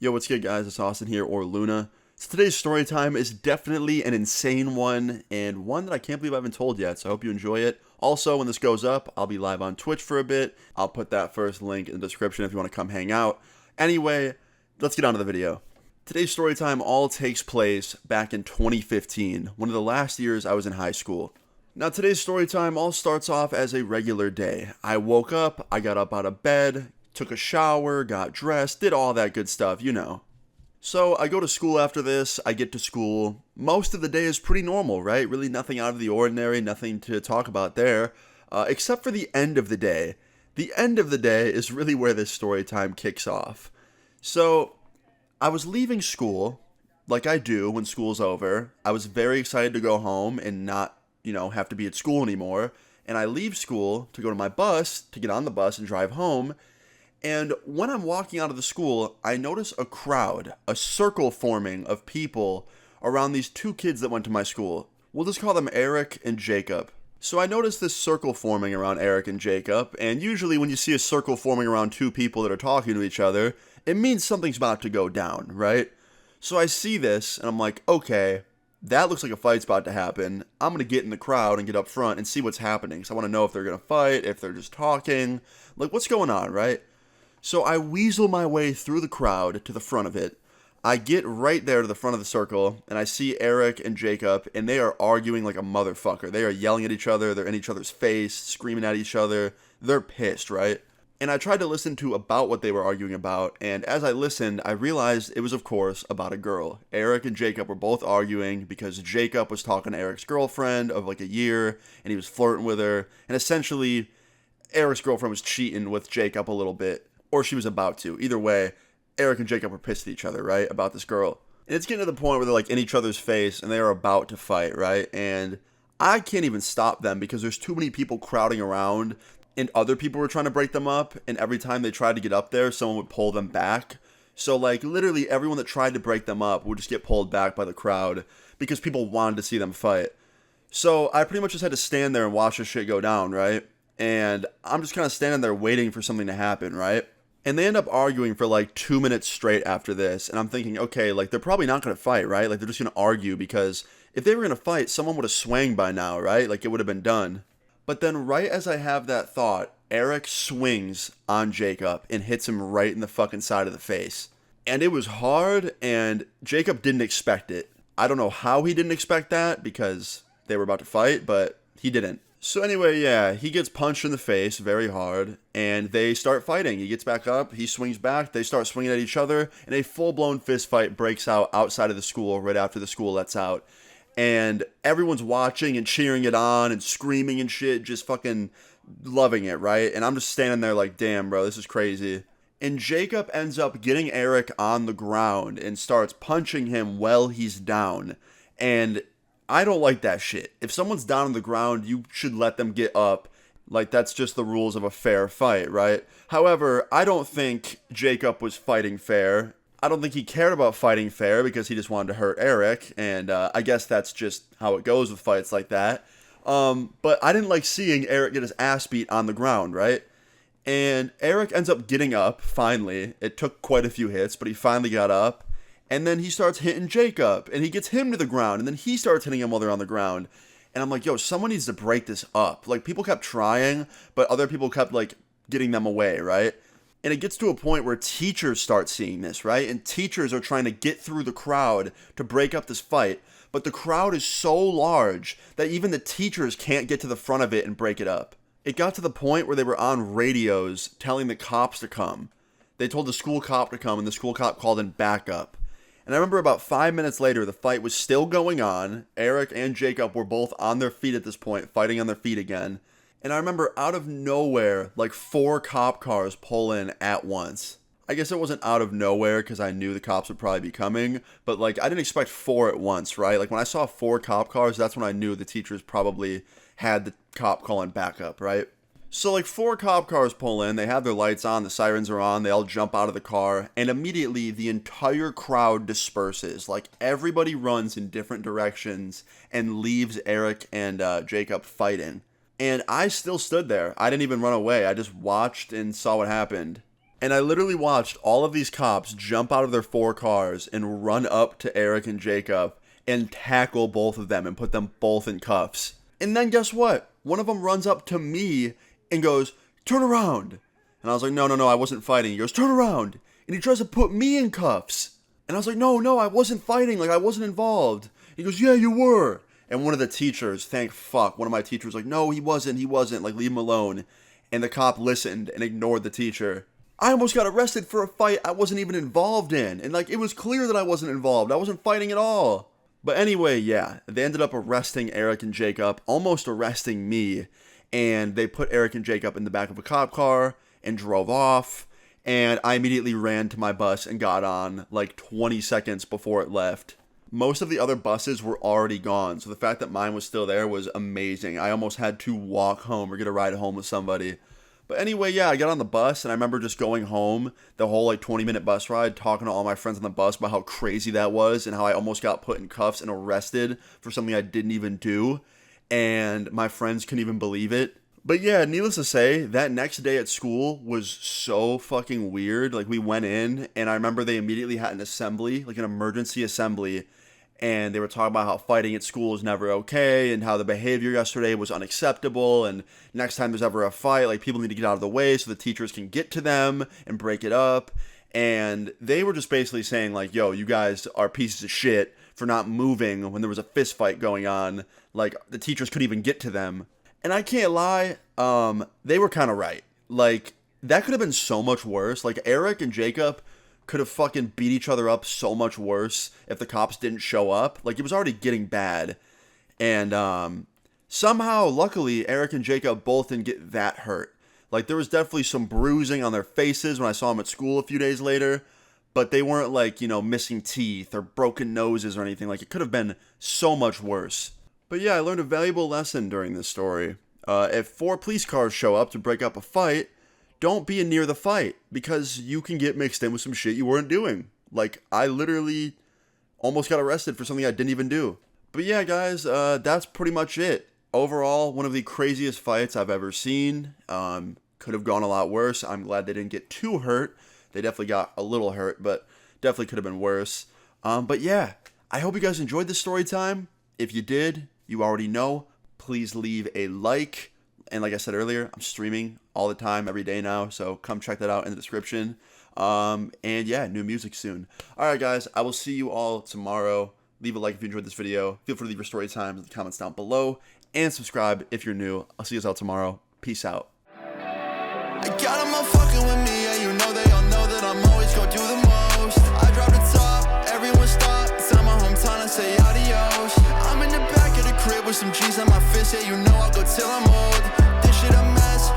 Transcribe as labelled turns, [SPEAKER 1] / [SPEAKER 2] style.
[SPEAKER 1] Yo, what's good, guys? It's Austin here, or Luna. So today's story time is definitely an insane one, and one that I can't believe I haven't told yet, so I hope you enjoy it. Also, when this goes up, I'll be live on Twitch for a bit. I'll put that first link in the description if you want to come hang out. Anyway, let's get on to the video. Today's story time all takes place back in 2015, one of the last years I was in high school. Now, today's story time all starts off as a regular day. I woke up, I got up out of bed, took a shower, got dressed, did all that good stuff, you know. So I go to school after this, I get to school. Most of the day is pretty normal, right? Really nothing out of the ordinary, nothing to talk about there, except for the end of the day. The end of the day is really where this story time kicks off. So I was leaving school, like I do when school's over. I was very excited to go home and not, have to be at school anymore. And I leave school to go to my bus, to get on the bus and drive home. And when I'm walking out of the school, I notice a crowd, a circle forming of people around these two kids that went to my school. We'll just call them Eric and Jacob. So I notice this circle forming around Eric and Jacob, and usually when you see a circle forming around two people that are talking to each other, it means something's about to go down, right? So I see this, and I'm like, okay, that looks like a fight's about to happen. I'm going to get in the crowd and get up front and see what's happening. So I want to know if they're going to fight, if they're just talking, like what's going on, right? So I weasel my way through the crowd to the front of it. I get right there to the front of the circle, and I see Eric and Jacob, and they are arguing like a motherfucker. They are yelling at each other. They're in each other's face, screaming at each other. They're pissed, right? And I tried to listen to about what they were arguing about, and as I listened, I realized it was, of course, about a girl. Eric and Jacob were both arguing because Jacob was talking to Eric's girlfriend of like a year, and he was flirting with her, and essentially, Eric's girlfriend was cheating with Jacob a little bit. Or she was about to. Either way, Eric and Jacob were pissed at each other, right? About this girl. And it's getting to the point where they're like in each other's face and they are about to fight, right? And I can't even stop them because there's too many people crowding around and other people were trying to break them up. And every time they tried to get up there, someone would pull them back. So like literally everyone that tried to break them up would just get pulled back by the crowd because people wanted to see them fight. So I pretty much just had to stand there and watch this shit go down, right? And I'm just kind of standing there waiting for something to happen, right? And they end up arguing for like 2 minutes straight after this. And I'm thinking, okay, like they're probably not going to fight, right? Like they're just going to argue because if they were going to fight, someone would have swung by now, right? Like it would have been done. But then right as I have that thought, Eric swings on Jacob and hits him right in the fucking side of the face. And it was hard and Jacob didn't expect it. I don't know how he didn't expect that because they were about to fight, but he didn't. So anyway, yeah, he gets punched in the face very hard, and they start fighting. He gets back up, he swings back, they start swinging at each other, and a full-blown fist fight breaks out outside of the school right after the school lets out. And everyone's watching and cheering it on and screaming and shit, just fucking loving it, right? And I'm just standing there like, damn, bro, this is crazy. And Jacob ends up getting Eric on the ground and starts punching him while he's down. And I don't like that shit. If someone's down on the ground, you should let them get up. Like, that's just the rules of a fair fight, right? However, I don't think Jacob was fighting fair. I don't think he cared about fighting fair because he just wanted to hurt Eric. And I guess that's just how it goes with fights like that. But I didn't like seeing Eric get his ass beat on the ground, right? And Eric ends up getting up, finally. It took quite a few hits, but he finally got up. And then he starts hitting Jacob, and he gets him to the ground, and then he starts hitting him while they're on the ground. And I'm like, yo, someone needs to break this up. Like, people kept trying, but other people kept, like, getting them away, right? And it gets to a point where teachers start seeing this, right? And teachers are trying to get through the crowd to break up this fight. But the crowd is so large that even the teachers can't get to the front of it and break it up. It got to the point where they were on radios telling the cops to come. They told the school cop to come, and the school cop called in backup. And I remember about 5 minutes later, the fight was still going on. Eric and Jacob were both on their feet at this point, fighting on their feet again. And I remember out of nowhere, like 4 cop cars pull in at once. I guess it wasn't out of nowhere because I knew the cops would probably be coming. But like, I didn't expect 4 at once, right? Like when I saw 4 cop cars, that's when I knew the teachers probably had the cop calling backup, right? So like 4 cop cars pull in, they have their lights on, the sirens are on, they all jump out of the car, and immediately the entire crowd disperses. Like everybody runs in different directions and leaves Eric and Jacob fighting. And I still stood there. I didn't even run away. I just watched and saw what happened. And I literally watched all of these cops jump out of their 4 cars and run up to Eric and Jacob and tackle both of them and put them both in cuffs. And then guess what? One of them runs up to me and goes, "Turn around." And I was like, no, I wasn't fighting. He goes, "Turn around." And he tries to put me in cuffs. And I was like, no, I wasn't fighting. Like, I wasn't involved. He goes, "Yeah, you were." And one of the teachers, thank fuck, one of my teachers was like, "No, he wasn't. Like, leave him alone." And the cop listened and ignored the teacher. I almost got arrested for a fight I wasn't even involved in. And, like, it was clear that I wasn't involved. I wasn't fighting at all. But anyway, yeah, they ended up arresting Eric and Jacob, almost arresting me. And they put Eric and Jacob in the back of a cop car and drove off. And I immediately ran to my bus and got on like 20 seconds before it left. Most of the other buses were already gone, so the fact that mine was still there was amazing. I almost had to walk home or get a ride home with somebody. But anyway, yeah, I got on the bus, and I remember just going home, the whole like 20-minute bus ride, talking to all my friends on the bus about how crazy that was and how I almost got put in cuffs and arrested for something I didn't even do. And my friends couldn't even believe it. But yeah, needless to say, that next day at school was so fucking weird. Like, we went in, and I remember they immediately had an assembly, like an emergency assembly, and they were talking about how fighting at school is never okay, and how the behavior yesterday was unacceptable, and next time there's ever a fight, like, people need to get out of the way so the teachers can get to them and break it up. And they were just basically saying, like, yo, you guys are pieces of shit for not moving when there was a fist fight going on. Like, the teachers couldn't even get to them. And I can't lie, they were kind of right. Like, that could have been so much worse. Like, Eric and Jacob could have fucking beat each other up so much worse if the cops didn't show up. Like, it was already getting bad. And somehow, luckily, Eric and Jacob both didn't get that hurt. Like, there was definitely some bruising on their faces when I saw them at school a few days later. But they weren't, like, you know, missing teeth or broken noses or anything. Like, it could have been so much worse. But yeah, I learned a valuable lesson during this story. If 4 police cars show up to break up a fight, don't be near the fight, because you can get mixed in with some shit you weren't doing. Like, I literally almost got arrested for something I didn't even do. But yeah, guys, that's pretty much it. Overall, one of the craziest fights I've ever seen. Could have gone a lot worse. I'm glad they didn't get too hurt. They definitely got a little hurt, but definitely could have been worse. But yeah, I hope you guys enjoyed this story time. If you did, you already know, please leave a like. And like I said earlier, I'm streaming all the time, every day now, so come check that out in the description. And yeah, new music soon. Alright guys, I will see you all tomorrow. Leave a like if you enjoyed this video. Feel free to leave your story times in the comments down below. And subscribe if you're new. I'll see you all tomorrow. Peace out.
[SPEAKER 2] I got them all fucking with me, and you know they all know that I'm always gonna do the most. I drop the top, everyone stop. Tell my hometown I say adios. I'm in the back of the crib with some G's on my fist, yeah, you know I'll go till I'm old. This shit a mess,